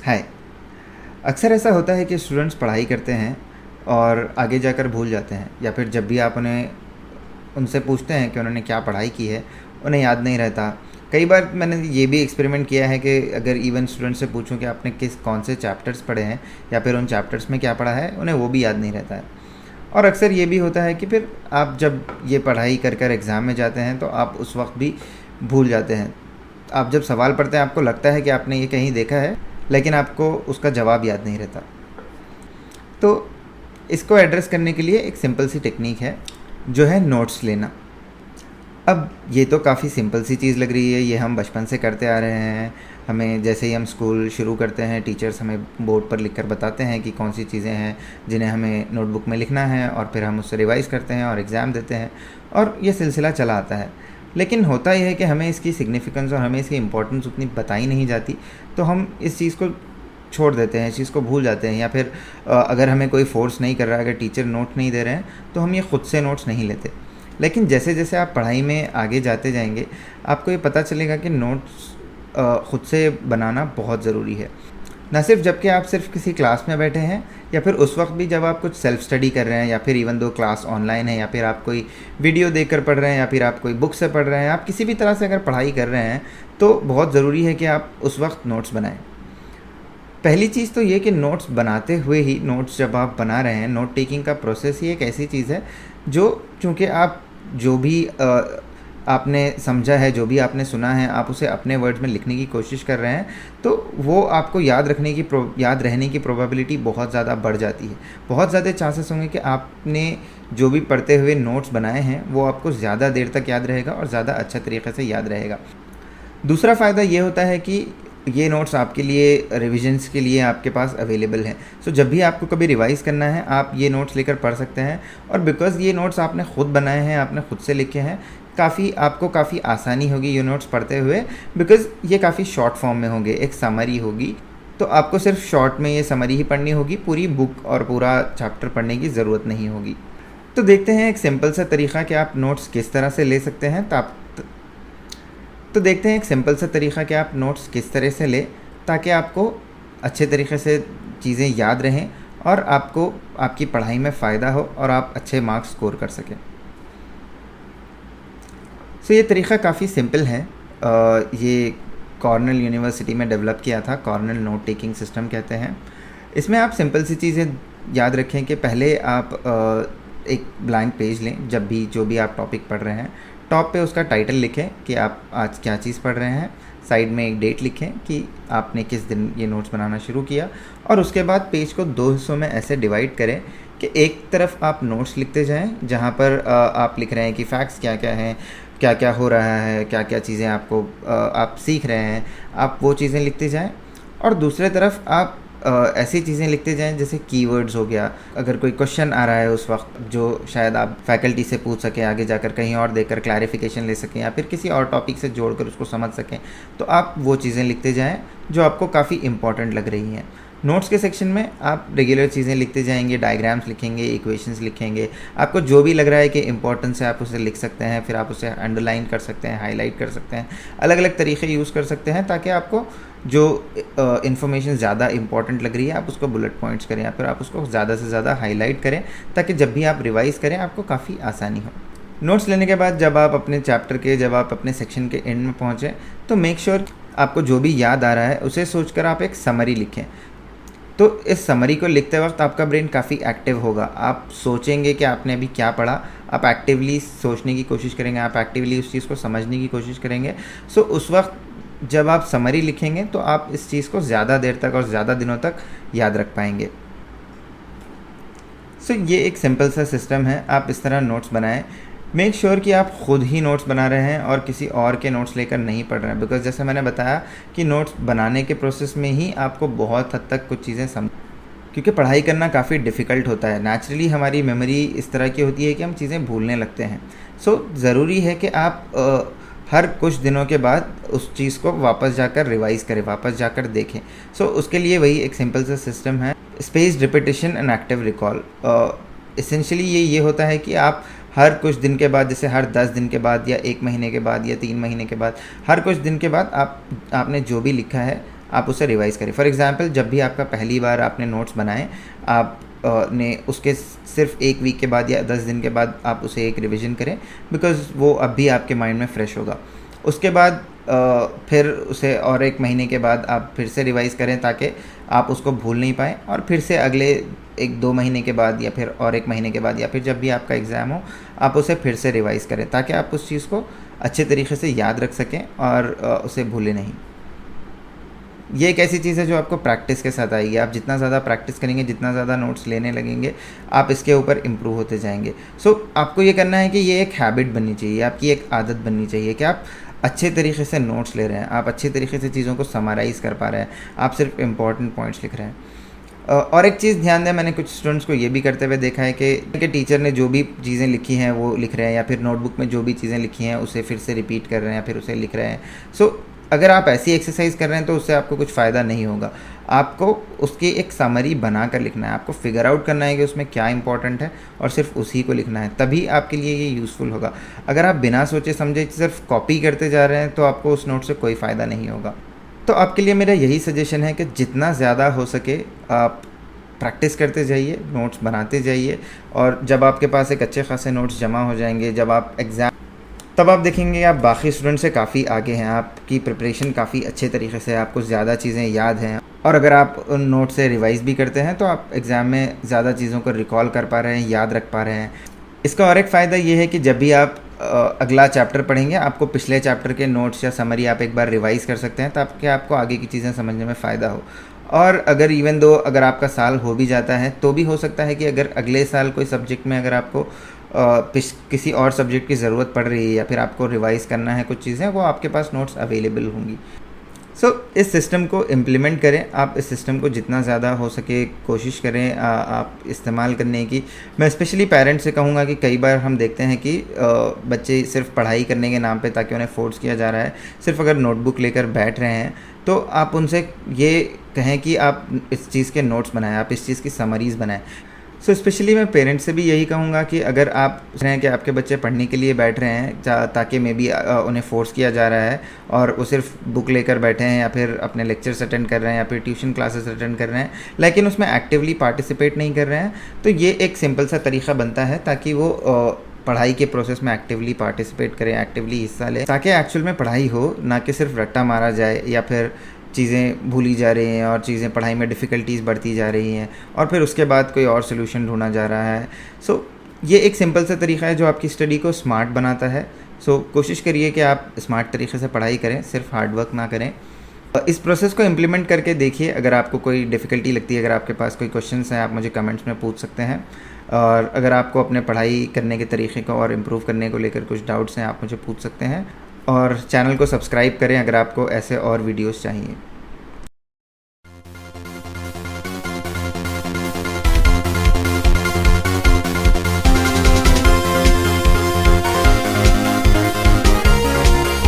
हाय। अक्सर ऐसा होता है कि स्टूडेंट्स पढ़ाई करते हैं और आगे जाकर भूल जाते हैं, या फिर जब भी आप उन्हें उनसे पूछते हैं कि उन्होंने क्या पढ़ाई की है, उन्हें याद नहीं रहता। कई बार मैंने ये भी एक्सपेरिमेंट किया है कि अगर इवन स्टूडेंट से पूछूं कि आपने कौन से चैप्टर्स पढ़े हैं या फिर उन चैप्टर्स में क्या पढ़ा है, उन्हें वो भी याद नहीं रहता है। और अक्सर ये भी होता है कि फिर आप जब ये पढ़ाई कर कर एग्ज़ाम में जाते हैं तो आप उस वक्त भी भूल जाते हैं। आप जब सवाल पढ़ते हैं आपको लगता है कि आपने ये कहीं देखा है, लेकिन आपको उसका जवाब याद नहीं रहता। तो इसको एड्रेस करने के लिए एक सिंपल सी टेक्निक है, जो है नोट्स लेना। अब ये तो काफ़ी सिंपल सी चीज़ लग रही है, ये हम बचपन से करते आ रहे हैं। हमें जैसे ही हम स्कूल शुरू करते हैं, टीचर्स हमें बोर्ड पर लिखकर बताते हैं कि कौन सी चीज़ें हैं जिन्हें हमें नोटबुक में लिखना है, और फिर हम उससे रिवाइज़ करते हैं और एग्ज़ाम देते हैं, और ये सिलसिला चला आता है। लेकिन होता यह है कि हमें इसकी सिग्निफिकेंस और हमें इसकी इम्पोर्टेंस उतनी बताई नहीं जाती, तो हम इस चीज़ को छोड़ देते हैं, इस चीज़ को भूल जाते हैं। या फिर अगर हमें कोई फ़ोर्स नहीं कर रहा है, अगर टीचर नोट नहीं दे रहे हैं, तो हम ये ख़ुद से नोट्स नहीं लेते। लेकिन जैसे जैसे आप पढ़ाई में आगे जाते जाएंगे, आपको ये पता चलेगा कि नोट्स ख़ुद से बनाना बहुत ज़रूरी है। ना सिर्फ जबकि आप सिर्फ किसी क्लास में बैठे हैं, या फिर उस वक्त भी जब आप कुछ सेल्फ स्टडी कर रहे हैं, या फिर इवन दो क्लास ऑनलाइन है, या फिर आप कोई वीडियो देखकर पढ़ रहे हैं, या फिर आप कोई बुक से पढ़ रहे हैं, आप किसी भी तरह से अगर पढ़ाई कर रहे हैं, तो बहुत ज़रूरी है कि आप उस वक्त नोट्स बनाएं। पहली चीज़ तो ये कि नोट्स बनाते हुए ही, नोट्स जब आप बना रहे हैं, नोट टेकिंग का प्रोसेस ही एक ऐसी चीज़ है जो, चूँकि आप जो भी आपने समझा है, जो भी आपने सुना है, आप उसे अपने वर्ड्स में लिखने की कोशिश कर रहे हैं, तो वो आपको याद रहने की प्रोबेबिलिटी बहुत ज़्यादा बढ़ जाती है। बहुत ज़्यादा चांसेस होंगे कि आपने जो भी पढ़ते हुए नोट्स बनाए हैं वो आपको ज़्यादा देर तक याद रहेगा और ज़्यादा अच्छा तरीके से याद रहेगा। दूसरा फ़ायदा ये होता है कि ये नोट्स आपके लिए रिविजन्स के लिए आपके पास अवेलेबल हैं। सो जब भी आपको कभी रिवाइज़ करना है, आप ये नोट्स लेकर पढ़ सकते हैं। और बिकॉज़ ये नोट्स आपने ख़ुद बनाए हैं, आपने ख़ुद से लिखे हैं, आपको काफ़ी आसानी होगी ये नोट्स पढ़ते हुए, बिकॉज़ ये काफ़ी शॉर्ट फॉर्म में होंगे, एक समरी होगी। तो आपको सिर्फ शॉर्ट में ये समरी ही पढ़नी होगी, पूरी बुक और पूरा चैप्टर पढ़ने की ज़रूरत नहीं होगी। तो देखते हैं एक सिंपल सा तरीक़ा कि आप नोट्स किस तरह से ले सकते हैं। तो देखते हैं एक सिंपल सा तरीक़ा कि आप नोट्स किस तरह से लें ताकि आपको अच्छे तरीक़े से चीज़ें याद रहें और आपको आपकी पढ़ाई में फ़ायदा हो और आप अच्छे मार्क्स स्कोर कर सकें। सो ये तरीक़ा काफ़ी सिंपल है। ये कॉर्नेल यूनिवर्सिटी में डेवलप किया था, कॉर्नेल नोट टेकिंग सिस्टम कहते हैं। इसमें आप सिंपल सी चीज़ें याद रखें कि पहले आप एक ब्लैंक पेज लें। जब भी जो भी आप टॉपिक पढ़ रहे हैं, टॉप पे उसका टाइटल लिखें कि आप आज क्या चीज़ पढ़ रहे हैं। साइड में एक डेट लिखें कि आपने किस दिन ये नोट्स बनाना शुरू किया, और उसके बाद पेज को 2 हिस्सों में ऐसे डिवाइड करें कि एक तरफ आप नोट्स लिखते जाएं, जहां पर आप लिख रहे हैं कि फैक्ट्स क्या क्या हैं, क्या क्या हो रहा है, क्या क्या चीज़ें आप सीख रहे हैं, आप वो चीज़ें लिखते जाएं। और दूसरे तरफ आप ऐसी चीज़ें लिखते जाएं जैसे कीवर्ड्स हो गया। अगर कोई क्वेश्चन आ रहा है उस वक्त जो शायद आप फैकल्टी से पूछ सकें, आगे जाकर कहीं और देखकर क्लैरिफिकेशन ले सकें, या फिर किसी और टॉपिक से जोड़कर उसको समझ सकें, तो आप वो चीज़ें लिखते जाएं जो आपको काफ़ी इंपॉर्टेंट लग रही हैं। नोट्स के सेक्शन में आप रेगुलर चीज़ें लिखते जाएंगे, डायग्राम्स लिखेंगे, इक्वेशंस लिखेंगे। आपको जो भी लग रहा है कि इंपॉर्टेंस है, आप उसे लिख सकते हैं। फिर आप उसे अंडरलाइन कर सकते हैं, हाईलाइट कर सकते हैं, अलग अलग तरीके यूज़ कर सकते हैं ताकि आपको जो इन्फॉर्मेशन ज़्यादा इंपॉर्टेंट लग रही है आप उसको बुलेट पॉइंट्स करें, या फिर आप उसको ज़्यादा से ज़्यादा हाईलाइट करें, ताकि जब भी आप रिवाइज़ करें आपको काफ़ी आसानी हो। नोट्स लेने के बाद जब आप अपने सेक्शन के एंड में पहुँचें, तो मेक श्योर आपको जो भी याद आ रहा है उसे सोचकर आप एक समरी लिखें। तो इस समरी को लिखते वक्त आपका ब्रेन काफ़ी एक्टिव होगा। आप सोचेंगे कि आपने अभी क्या पढ़ा, आप एक्टिवली सोचने की कोशिश करेंगे, आप एक्टिवली उस चीज़ को समझने की कोशिश करेंगे। सो उस वक्त जब आप समरी लिखेंगे तो आप इस चीज़ को ज़्यादा देर तक और ज़्यादा दिनों तक याद रख पाएंगे। सो ये एक सिंपल सा सिस्टम है, आप इस तरह नोट्स बनाएं। मेक श्योर कि आप ख़ुद ही नोट्स बना रहे हैं और किसी और के नोट्स लेकर नहीं पढ़ रहे हैं, बिकॉज़ जैसे मैंने बताया कि नोट्स बनाने के प्रोसेस में ही आपको बहुत हद तक कुछ चीज़ें क्योंकि पढ़ाई करना काफ़ी डिफ़िकल्ट होता है। नेचुरली हमारी मेमोरी इस तरह की होती है कि हम चीज़ें भूलने लगते हैं। सो ज़रूरी है कि आप हर कुछ दिनों के बाद उस चीज़ को वापस जाकर रिवाइज़ करें, वापस जाकर देखें। सो उसके लिए वही एक सिंपल सा सिस्टम है, spaced repetition and active recall. Essentially ये होता है कि आप हर कुछ दिन के बाद, जैसे हर 10 दिन के बाद या 1 महीने के बाद या 3 महीने के बाद, हर कुछ दिन के बाद आपने जो भी लिखा है आप उसे रिवाइज़ करें। फॉर एग्ज़ाम्पल जब भी आपका पहली बार आपने नोट्स बनाए, आप ने उसके सिर्फ 1 वीक के बाद या 10 दिन के बाद आप उसे एक रिवीजन करें, बिकॉज़ वो अब भी आपके माइंड में फ्रेश होगा। उसके बाद फिर उसे और 1 महीने के बाद आप फिर से रिवाइज़ करें, ताकि आप उसको भूल नहीं पाएँ, और फिर से अगले 1-2 महीने के बाद या फिर और 1 महीने के बाद या फिर जब भी आपका एग्ज़ाम हो, आप उसे फिर से रिवाइज़ करें, ताकि आप उस चीज़ को अच्छे तरीके से याद रख सकें और उसे भूलें नहीं। ये एक ऐसी चीज़ है जो आपको प्रैक्टिस के साथ आएगी। आप जितना ज़्यादा प्रैक्टिस करेंगे, जितना ज़्यादा नोट्स लेने लगेंगे, आप इसके ऊपर इम्प्रूव होते जाएंगे। आपको ये करना है कि ये एक हैबिट बननी चाहिए, आपकी एक आदत बननी चाहिए कि आप अच्छे तरीके से नोट्स ले रहे हैं, आप अच्छे तरीके से चीज़ों को समराइज़ कर पा रहे हैं, आप सिर्फ इम्पॉर्टेंट पॉइंट्स लिख रहे हैं। और एक चीज़ ध्यान दें, मैंने कुछ स्टूडेंट्स को ये भी करते हुए देखा है कि टीचर ने जो भी चीज़ें लिखी हैं वो लिख रहे हैं, या फिर नोटबुक में जो भी चीज़ें लिखी हैं उसे फिर से रिपीट कर रहे हैं या फिर उसे लिख रहे हैं। अगर आप ऐसी एक्सरसाइज कर रहे हैं तो उससे आपको कुछ फ़ायदा नहीं होगा। आपको उसकी एक समरी बना कर लिखना है, आपको फिगर आउट करना है कि उसमें क्या इंपॉर्टेंट है और सिर्फ उसी को लिखना है, तभी आपके लिए ये यूज़फुल होगा। अगर आप बिना सोचे समझे सिर्फ कॉपी करते जा रहे हैं तो आपको उस नोट से कोई फ़ायदा नहीं होगा। तो आपके लिए मेरा यही सजेशन है कि जितना ज़्यादा हो सके आप प्रैक्टिस करते जाइए, नोट्स बनाते जाइए, और जब आपके पास एक अच्छे खासे नोट्स जमा हो जाएंगे, जब आप एग्ज़ाम, तब आप देखेंगे आप बाकी स्टूडेंट से काफ़ी आगे हैं, आपकी प्रिपरेशन काफ़ी अच्छे तरीके से, आपको ज़्यादा चीज़ें याद हैं, और अगर आप उन नोट से रिवाइज़ भी करते हैं तो आप एग्ज़ाम में ज़्यादा चीज़ों को रिकॉल कर पा रहे हैं, याद रख पा रहे हैं। इसका और एक फ़ायदा ये है कि जब भी आप अगला चैप्टर पढ़ेंगे, आपको पिछले चैप्टर के नोट्स या समरी आप एक बार रिवाइज़ कर सकते हैं, ताकि आपको आगे की चीज़ें समझने में फ़ायदा हो। और अगर आपका साल हो भी जाता है तो भी हो सकता है कि अगर अगले साल कोई सब्जेक्ट में अगर आपको किसी और सब्जेक्ट की ज़रूरत पड़ रही है या फिर आपको रिवाइज़ करना है कुछ चीज़ें, वो आपके पास नोट्स अवेलेबल होंगी। इस सिस्टम को इम्प्लीमेंट करें, आप इस सिस्टम को जितना ज़्यादा हो सके कोशिश करें आप इस्तेमाल करने की। मैं स्पेशली पेरेंट्स से कहूँगा कि कई बार हम देखते हैं कि बच्चे सिर्फ पढ़ाई करने के नाम पे, ताकि उन्हें फोर्स किया जा रहा है, सिर्फ अगर नोटबुक लेकर बैठ रहे हैं, तो आप उनसे ये कहें कि आप इस चीज़ के नोट्स बनाएं, आप इस चीज़ की समरीज़ बनाएं। स्पेशली मैं पेरेंट्स से भी यही कहूँगा कि अगर आप सोच रहे हैं कि आपके बच्चे पढ़ने के लिए बैठ रहे हैं, ताकि मे बी उन्हें फोर्स किया जा रहा है और वो सिर्फ बुक लेकर बैठे हैं, या फिर अपने लेक्चर्स अटेंड कर रहे हैं या फिर ट्यूशन क्लासेस अटेंड कर रहे हैं, लेकिन उसमें एक्टिवली पार्टिसिपेट नहीं कर रहे हैं, तो ये एक सिंपल सा तरीका बनता है ताकि वो पढ़ाई के प्रोसेस में एक्टिवली पार्टिसिपेट करें, एक्टिवली हिस्सा लें, ताकि एक्चुअल में पढ़ाई हो, ना कि सिर्फ रट्टा मारा जाए या फिर चीज़ें भूली जा रही हैं और चीज़ें पढ़ाई में डिफ़िकल्टीज़ बढ़ती जा रही हैं और फिर उसके बाद कोई और सोल्यूशन ढूंढा जा रहा है। ये एक सिंपल सा तरीका है जो आपकी स्टडी को स्मार्ट बनाता है। कोशिश करिए कि आप स्मार्ट तरीके से पढ़ाई करें, सिर्फ हार्ड वर्क ना करें। इस प्रोसेस को इम्प्लीमेंट करके देखिए। अगर आपको कोई डिफ़िकल्टी लगती है, अगर आपके पास कोई क्वेश्चंस हैं, आप मुझे कमेंट्स में पूछ सकते हैं। और अगर आपको अपने पढ़ाई करने के तरीके को और इम्प्रूव करने को लेकर कुछ डाउट्स हैं, आप मुझे पूछ सकते हैं। और चैनल को सब्सक्राइब करें अगर आपको ऐसे और वीडियोस चाहिए।